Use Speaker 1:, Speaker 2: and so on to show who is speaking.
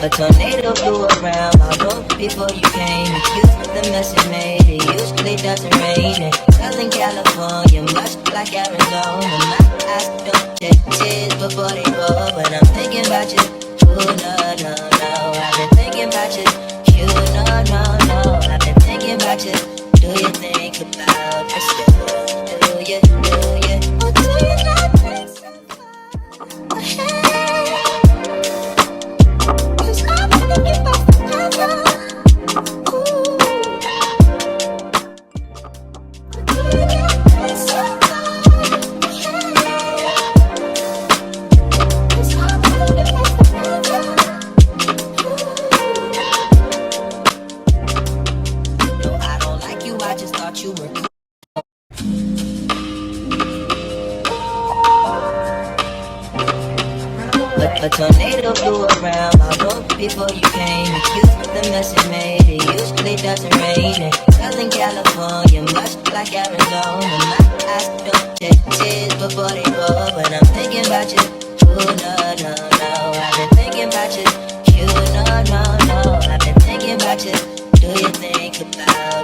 Speaker 1: A tornado blew around my room before you came. Excuse the mess it made. It usually doesn't rain in Southern California, much like Arizona. My eyes don't shed tears before they roll, but I'm thinking about you. Ooh, no, no, no. I've been thinking about you. You, no, no, no. I've been thinking about you. Do you think about us? Do you? Or do you not think so? Cause I'm thinking about forever. Ooh. Do you not think so? Cause I'm thinking about forever. No, I don't like you, I just thought you were cool. A tornado blew around my room before you came. Excuse the mess it made. It usually doesn't rain in Southern California, much like Arizona. My eyes don't shed tears before they roll, but I'm thinking about you. Ooh, no, no, no. I've been thinking about you. You, no, no, no. I've been thinking about you. Do you think about